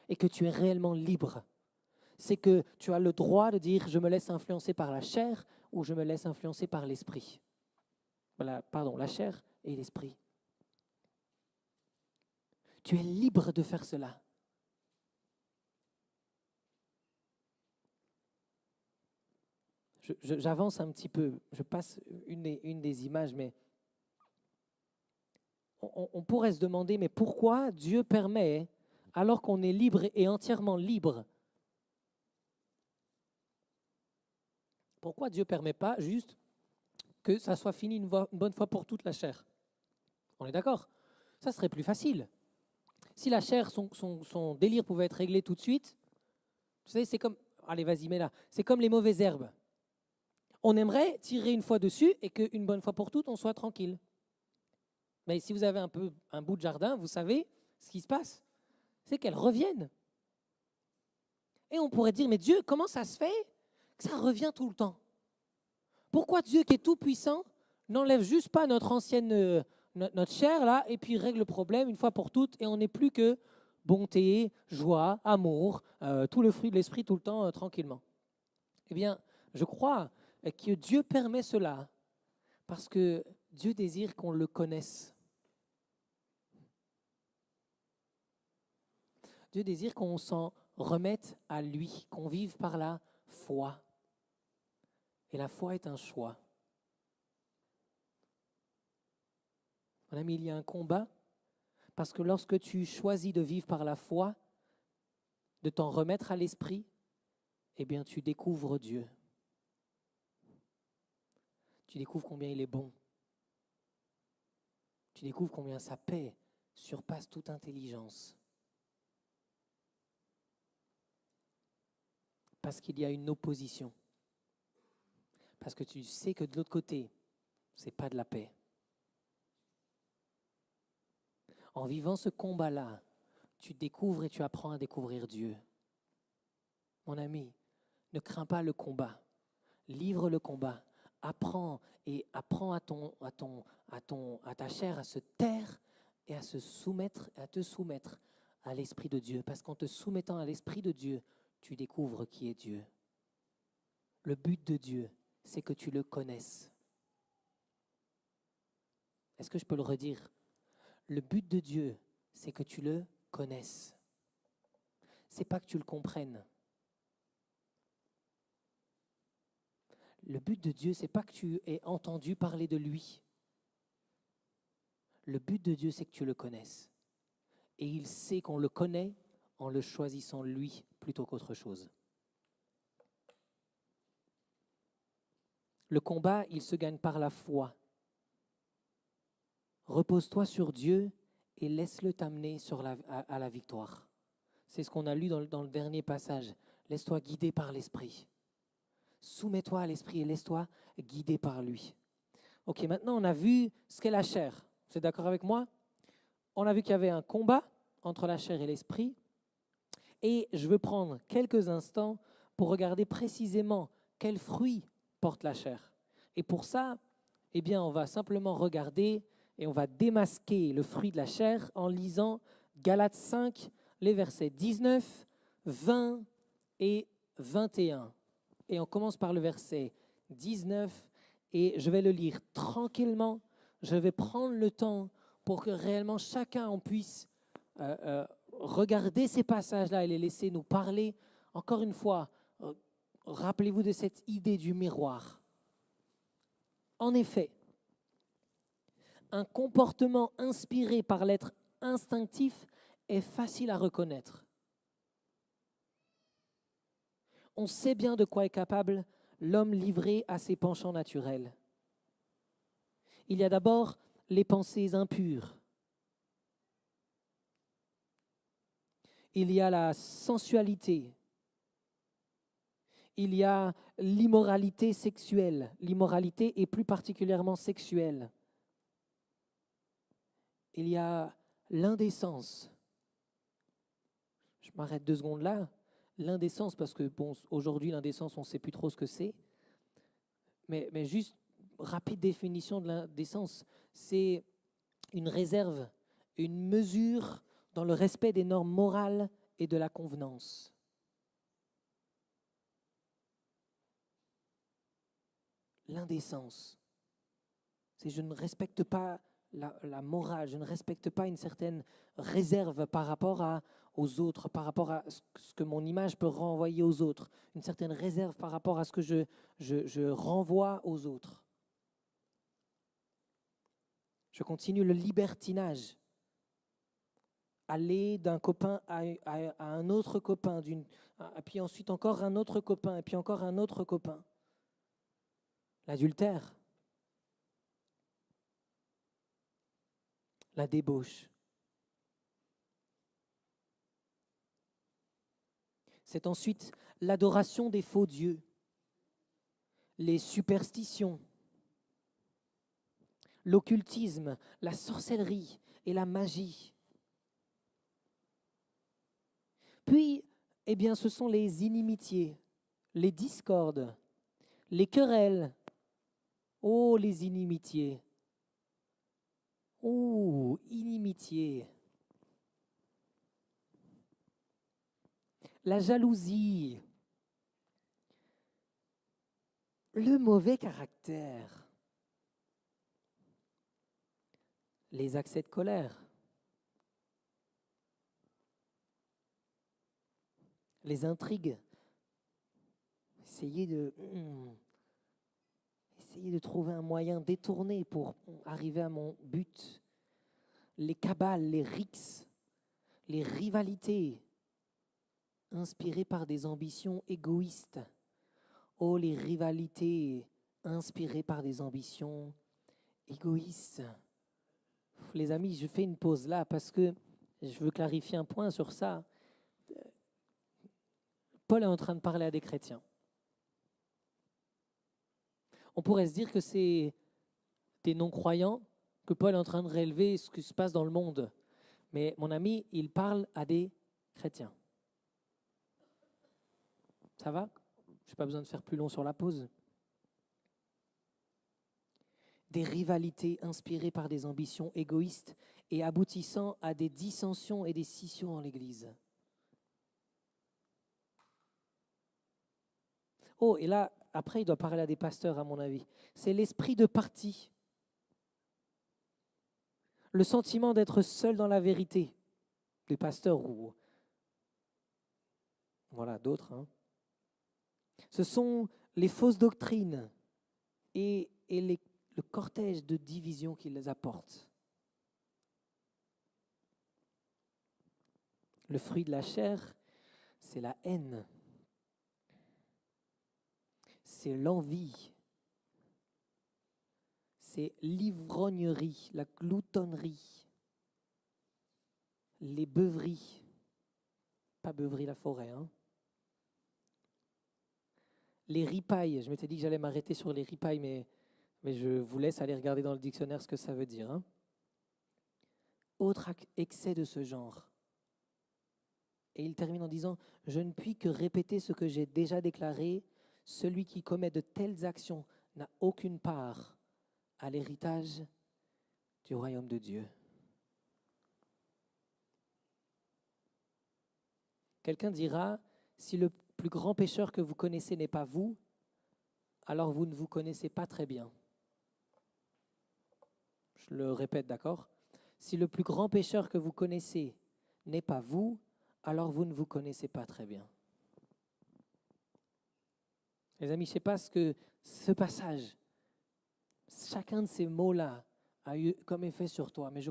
et que tu es réellement libre. C'est que tu as le droit de dire je me laisse influencer par la chair ou je me laisse influencer par l'esprit. La chair et l'esprit. Tu es libre de faire cela. J'avance un petit peu, je passe une des images, mais on pourrait se demander, mais pourquoi Dieu permet, alors qu'on est libre et entièrement libre, pourquoi Dieu ne permet pas juste que ça soit fini une bonne fois pour toute la chair? On est d'accord? Ça serait plus facile. Si la chair, son délire pouvait être réglé tout de suite, vous savez, c'est comme, allez vas-y, mets là, c'est comme les mauvaises herbes. On aimerait tirer une fois dessus et qu'une bonne fois pour toutes, on soit tranquille. Mais si vous avez un bout de jardin, vous savez ce qui se passe. C'est qu'elles reviennent. Et on pourrait dire, mais Dieu, comment ça se fait que ça revient tout le temps? Pourquoi Dieu qui est tout puissant n'enlève juste pas notre ancienne, notre chair là, et puis règle le problème une fois pour toutes, et on n'est plus que bonté, joie, amour, tout le fruit de l'esprit tout le temps tranquillement? Eh bien, je crois que Dieu permet cela parce que Dieu désire qu'on le connaisse. Dieu désire qu'on s'en remette à lui, qu'on vive par la foi. Et la foi est un choix. Mon ami, il y a un combat parce que lorsque tu choisis de vivre par la foi, de t'en remettre à l'esprit, eh bien tu découvres Dieu. Tu découvres combien il est bon. Tu découvres combien sa paix surpasse toute intelligence. Parce qu'il y a une opposition. Parce que tu sais que de l'autre côté, ce n'est pas de la paix. En vivant ce combat-là, tu découvres et tu apprends à découvrir Dieu. Mon ami, ne crains pas le combat. Livre le combat. Apprends à ta chair à se taire et à se soumettre, à te soumettre à l'Esprit de Dieu. Parce qu'en te soumettant à l'Esprit de Dieu, tu découvres qui est Dieu. Le but de Dieu, c'est que tu le connaisses. Est-ce que je peux le redire? Le but de Dieu, c'est que tu le connaisses. C'est pas que tu le comprennes. Le but de Dieu, c'est pas que tu aies entendu parler de lui. Le but de Dieu, c'est que tu le connaisses. Et il sait qu'on le connaît en le choisissant lui plutôt qu'autre chose. Le combat, il se gagne par la foi. Repose-toi sur Dieu et laisse-le t'amener à la victoire. C'est ce qu'on a lu dans le dernier passage. Laisse-toi guider par l'Esprit. Soumets-toi à l'Esprit et laisse-toi guider par lui. Ok, maintenant on a vu ce qu'est la chair. Vous êtes d'accord avec moi? On a vu qu'il y avait un combat entre la chair et l'Esprit. Et je veux prendre quelques instants pour regarder précisément quels fruits porte la chair. Et pour ça, eh bien, on va simplement regarder et on va démasquer le fruit de la chair en lisant Galates 5, les versets 19, 20 et 21. Et on commence par le verset 19 et je vais le lire tranquillement. Je vais prendre le temps pour que réellement chacun en puisse regarder ces passages-là et les laisser nous parler. Encore une fois, rappelez-vous de cette idée du miroir. En effet, un comportement inspiré par l'être instinctif est facile à reconnaître. On sait bien de quoi est capable l'homme livré à ses penchants naturels. Il y a d'abord les pensées impures. Il y a la sensualité. Il y a l'immoralité sexuelle, l'immoralité et plus particulièrement sexuelle. Il y a l'indécence. Je m'arrête 2 secondes là. L'indécence, parce que bon, aujourd'hui, l'indécence, on ne sait plus trop ce que c'est. Mais juste rapide définition de l'indécence, c'est une réserve, une mesure dans le respect des normes morales et de la convenance. L'indécence, c'est je ne respecte pas la morale, je ne respecte pas une certaine réserve par rapport aux autres, par rapport à ce que mon image peut renvoyer aux autres, une certaine réserve par rapport à ce que je renvoie aux autres. Je continue le libertinage. Aller d'un copain à un autre copain, puis ensuite encore un autre copain, et puis encore un autre copain. L'adultère. La débauche. C'est ensuite l'adoration des faux dieux, les superstitions, l'occultisme, la sorcellerie et la magie. Puis, eh bien, ce sont les inimitiés, les discordes, les querelles. Oh, les inimitiés. Oh, inimitié. La jalousie. Le mauvais caractère. Les accès de colère. Les intrigues. Essayer de trouver un moyen détourné pour arriver à mon but. Les cabales, les rixes, les rivalités inspirées par des ambitions égoïstes. Oh, les rivalités inspirées par des ambitions égoïstes. Les amis, je fais une pause là parce que je veux clarifier un point sur ça. Paul est en train de parler à des chrétiens. On pourrait se dire que c'est des non-croyants que Paul est en train de relever ce qui se passe dans le monde. Mais mon ami, il parle à des chrétiens. Ça va? Je n'ai pas besoin de faire plus long sur la pause. Des rivalités inspirées par des ambitions égoïstes et aboutissant à des dissensions et des scissions dans l'Église. Oh, et là, après, il doit parler à des pasteurs, à mon avis. C'est l'esprit de parti. Le sentiment d'être seul dans la vérité. Des pasteurs ou voilà, d'autres. Ce sont les fausses doctrines et le cortège de divisions qu'ils les apportent. Le fruit de la chair, c'est la haine. C'est l'envie. C'est l'ivrognerie, la gloutonnerie, les beuveries. Pas beuverie la forêt, Les ripailles. Je m'étais dit que j'allais m'arrêter sur les ripailles, mais je vous laisse aller regarder dans le dictionnaire ce que ça veut dire. Autre excès de ce genre. Et il termine en disant « Je ne puis que répéter ce que j'ai déjà déclaré, celui qui commet de telles actions n'a aucune part à l'héritage du royaume de Dieu. » Quelqu'un dira « Si le plus grand pécheur que vous connaissez n'est pas vous, alors vous ne vous connaissez pas très bien. » Je le répète, d'accord? Si le plus grand pécheur que vous connaissez n'est pas vous, alors vous ne vous connaissez pas très bien. Les amis, je ne sais pas ce que ce passage, chacun de ces mots-là a eu comme effet sur toi, mais je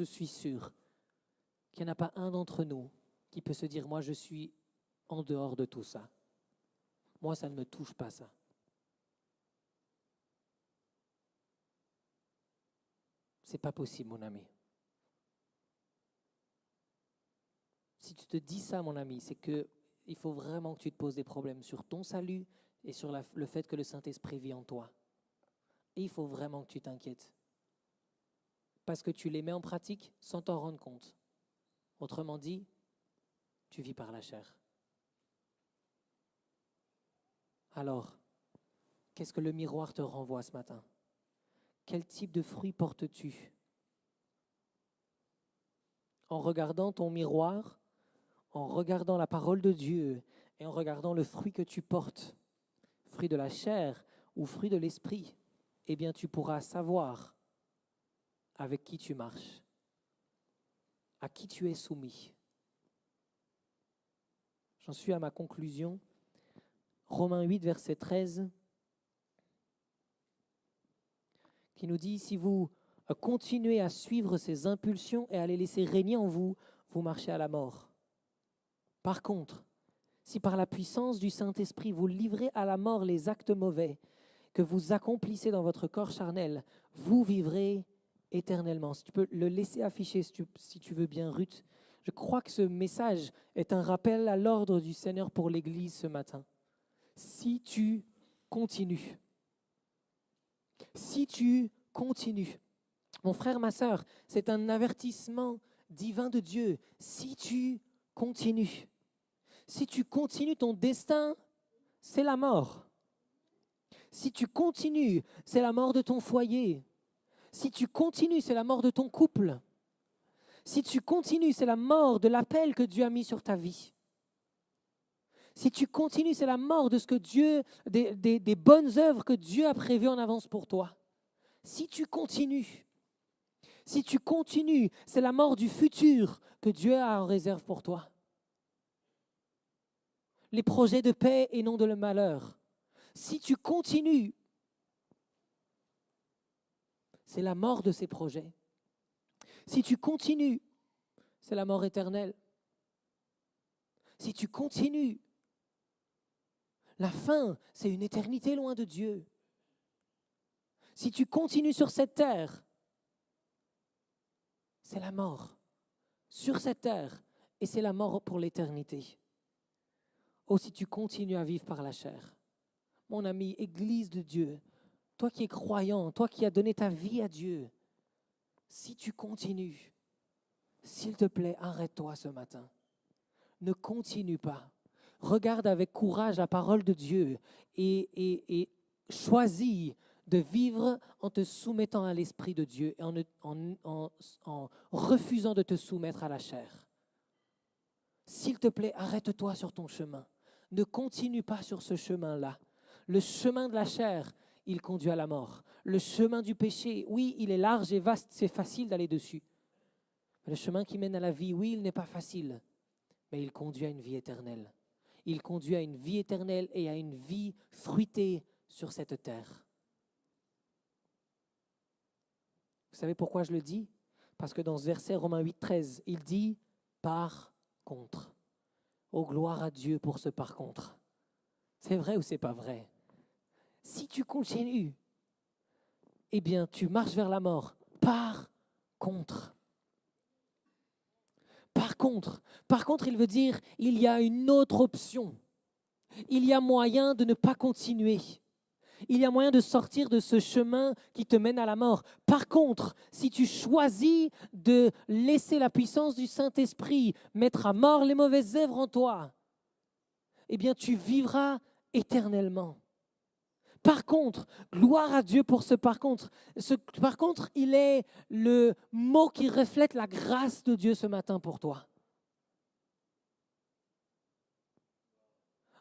suis sûr qu'il n'y en a pas un d'entre nous qui peut se dire « Moi, je suis en dehors de tout ça. Moi, ça ne me touche pas, ça. » C'est pas possible, mon ami. Si tu te dis ça, mon ami, c'est qu'il faut vraiment que tu te poses des problèmes sur ton salut et sur le fait que le Saint-Esprit vit en toi. Et il faut vraiment que tu t'inquiètes. Parce que tu les mets en pratique sans t'en rendre compte. Autrement dit, tu vis par la chair. Alors, Qu'est-ce que le miroir te renvoie ce matin? Quel type de fruit portes-tu? En regardant ton miroir, en regardant la parole de Dieu et en regardant le fruit que tu portes, fruit de la chair ou fruit de l'esprit, eh bien tu pourras savoir avec qui tu marches, à qui tu es soumis. J'en suis à ma conclusion. Romains 8, verset 13, qui nous dit, si vous continuez à suivre ces impulsions et à les laisser régner en vous, vous marchez à la mort. Par contre, si par la puissance du Saint-Esprit vous livrez à la mort les actes mauvais que vous accomplissez dans votre corps charnel, vous vivrez éternellement. Si tu peux le laisser afficher, si tu veux bien, Ruth. Je crois que ce message est un rappel à l'ordre du Seigneur pour l'Église ce matin. Si tu continues, mon frère, ma sœur, c'est un avertissement divin de Dieu. Si tu continues, ton destin, c'est la mort. Si tu continues, c'est la mort de ton foyer. Si tu continues, c'est la mort de ton couple. Si tu continues, c'est la mort de l'appel que Dieu a mis sur ta vie. Si tu continues, c'est la mort de ce que Dieu, des bonnes œuvres que Dieu a prévues en avance pour toi. Si tu continues, c'est la mort du futur que Dieu a en réserve pour toi. Les projets de paix et non de le malheur. Si tu continues, c'est la mort de ces projets. Si tu continues, c'est la mort éternelle. Si tu continues, la fin, c'est une éternité loin de Dieu. Si tu continues sur cette terre, c'est la mort sur cette terre et c'est la mort pour l'éternité. Oh, si tu continues à vivre par la chair, mon ami, Église de Dieu, toi qui es croyant, toi qui as donné ta vie à Dieu, si tu continues, s'il te plaît, arrête-toi ce matin. Ne continue pas. Regarde avec courage la parole de Dieu et choisis de vivre en te soumettant à l'Esprit de Dieu et en refusant de te soumettre à la chair. S'il te plaît, arrête-toi sur ton chemin. Ne continue pas sur ce chemin-là. Le chemin de la chair, il conduit à la mort. Le chemin du péché, oui, il est large et vaste, c'est facile d'aller dessus. Le chemin qui mène à la vie, oui, il n'est pas facile, mais il conduit à une vie éternelle. Il conduit à une vie éternelle et à une vie fruitée sur cette terre. Vous savez pourquoi je le dis? Parce que dans ce verset Romains 8, 13, il dit « par contre ». Oh, gloire à Dieu pour ce par contre. C'est vrai ou c'est pas vrai? Si tu continues, eh bien, tu marches vers la mort. Par contre. Par contre, il veut dire, il y a une autre option. Il y a moyen de ne pas continuer. Il y a moyen de sortir de ce chemin qui te mène à la mort. Par contre, si tu choisis de laisser la puissance du Saint-Esprit mettre à mort les mauvaises œuvres en toi, eh bien, tu vivras éternellement. Par contre, gloire à Dieu pour ce par contre. Ce par contre, il est le mot qui reflète la grâce de Dieu ce matin pour toi.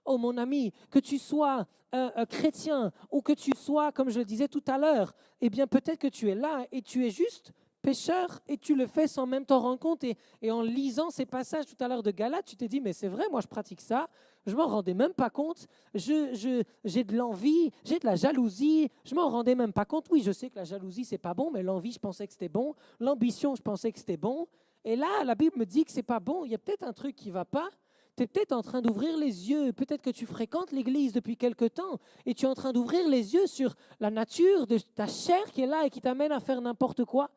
Oh mon ami, que tu sois un chrétien ou que tu sois, comme je le disais tout à l'heure, eh bien peut-être que tu es là et tu es juste pécheur et tu le fais sans même t'en rendre compte. Et en lisant ces passages tout à l'heure de Galates, tu t'es dit, mais c'est vrai, moi je pratique ça, je m'en rendais même pas compte, j'ai de l'envie, j'ai de la jalousie, je m'en rendais même pas compte. Oui, je sais que la jalousie, c'est pas bon, mais l'envie, je pensais que c'était bon, l'ambition, je pensais que c'était bon. Et là, la Bible me dit que c'est pas bon, il y a peut-être un truc qui va pas. Tu es peut-être en train d'ouvrir les yeux, peut-être que tu fréquentes l'Église depuis quelque temps et tu es en train d'ouvrir les yeux sur la nature de ta chair qui est là et qui t'amène à faire n'importe quoi.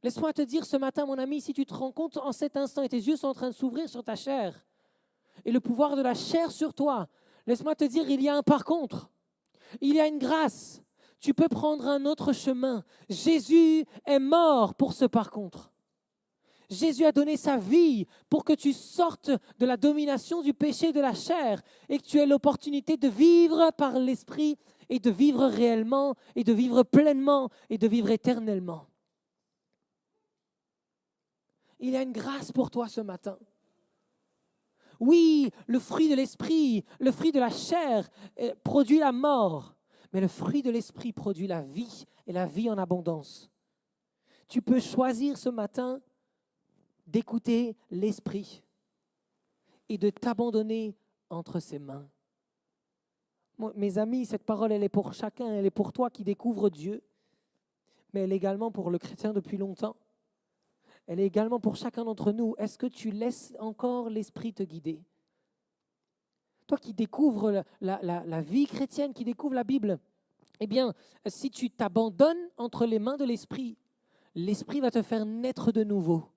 Laisse-moi te dire ce matin, mon ami, si tu te rends compte en cet instant et tes yeux sont en train de s'ouvrir sur ta chair et le pouvoir de la chair sur toi, laisse-moi te dire, il y a un par contre, il y a une grâce. Tu peux prendre un autre chemin. Jésus est mort pour ce par contre. Jésus a donné sa vie pour que tu sortes de la domination du péché et de la chair et que tu aies l'opportunité de vivre par l'Esprit et de vivre réellement et de vivre pleinement et de vivre éternellement. Il y a une grâce pour toi ce matin. Oui, le fruit de l'Esprit, le fruit de la chair produit la mort, mais le fruit de l'Esprit produit la vie et la vie en abondance. Tu peux choisir ce matin d'écouter l'Esprit et de t'abandonner entre ses mains. Mes amis, cette parole, elle est pour chacun, elle est pour toi qui découvre Dieu, mais elle est également pour le chrétien depuis longtemps. Elle est également pour chacun d'entre nous. Est-ce que tu laisses encore l'Esprit te guider? Toi qui découvres la vie chrétienne, qui découvre la Bible, eh bien, si tu t'abandonnes entre les mains de l'Esprit, l'Esprit va te faire naître de nouveau.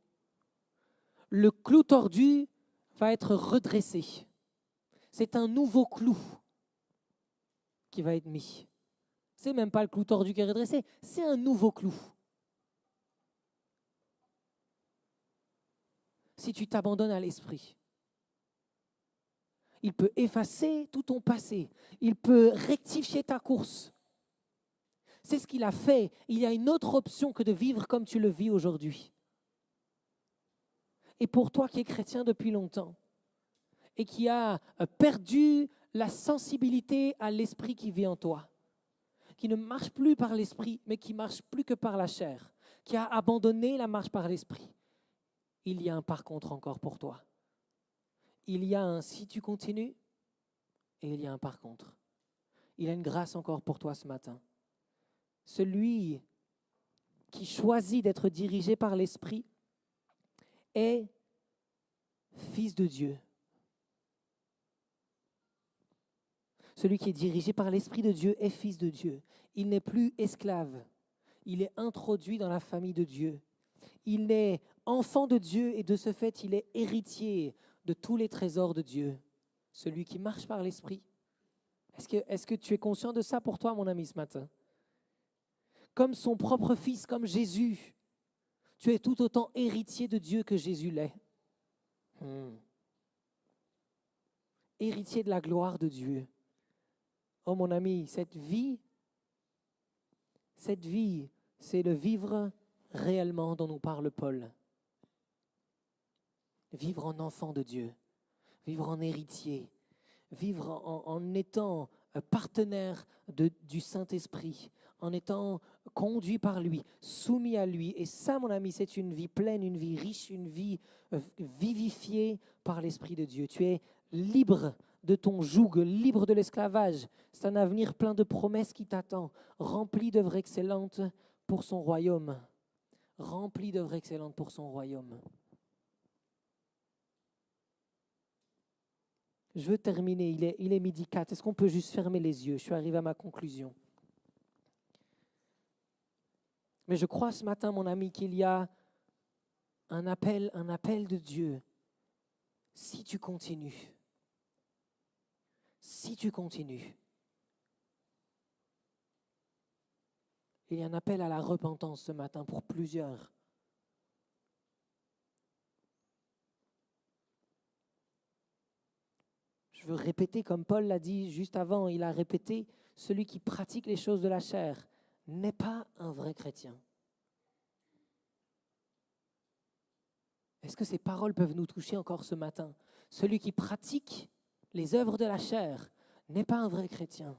Le clou tordu va être redressé. C'est un nouveau clou qui va être mis. C'est même pas le clou tordu qui est redressé, c'est un nouveau clou. Si tu t'abandonnes à l'Esprit, il peut effacer tout ton passé, il peut rectifier ta course. C'est ce qu'il a fait. Il y a une autre option que de vivre comme tu le vis aujourd'hui. Et pour toi qui es chrétien depuis longtemps et qui a perdu la sensibilité à l'Esprit qui vit en toi, qui ne marche plus par l'Esprit, mais qui marche plus que par la chair, qui a abandonné la marche par l'Esprit, il y a un par contre encore pour toi. Il y a un si tu continues et il y a un par contre. Il y a une grâce encore pour toi ce matin. Celui qui choisit d'être dirigé par l'Esprit est fils de Dieu. Celui qui est dirigé par l'Esprit de Dieu est fils de Dieu. Il n'est plus esclave. Il est introduit dans la famille de Dieu. Il est enfant de Dieu et de ce fait, il est héritier de tous les trésors de Dieu. Celui qui marche par l'Esprit. Est-ce que tu es conscient de ça pour toi, mon ami, ce matin? Comme son propre fils, comme Jésus, tu es tout autant héritier de Dieu que Jésus l'est. Héritier de la gloire de Dieu. Oh mon ami, cette vie, c'est le vivre réellement dont nous parle Paul. Vivre en enfant de Dieu, vivre en héritier, vivre en étant partenaire du Saint-Esprit, en étant conduit par lui, soumis à lui. Et ça, mon ami, c'est une vie pleine, une vie riche, une vie vivifiée par l'Esprit de Dieu. Tu es libre de ton joug, libre de l'esclavage. C'est un avenir plein de promesses qui t'attend, rempli d'œuvres excellentes pour son royaume. Rempli d'œuvres excellentes pour son royaume. Je veux terminer, il est midi 4. Est-ce qu'on peut juste fermer les yeux? Je suis arrivé à ma conclusion. Mais je crois ce matin, mon ami, qu'il y a un appel de Dieu. Si tu continues, il y a un appel à la repentance ce matin pour plusieurs. Je veux répéter comme Paul l'a dit juste avant, il a répété, celui qui pratique les choses de la chair n'est pas un vrai chrétien. Est-ce que ces paroles peuvent nous toucher encore ce matin? Celui qui pratique les œuvres de la chair n'est pas un vrai chrétien.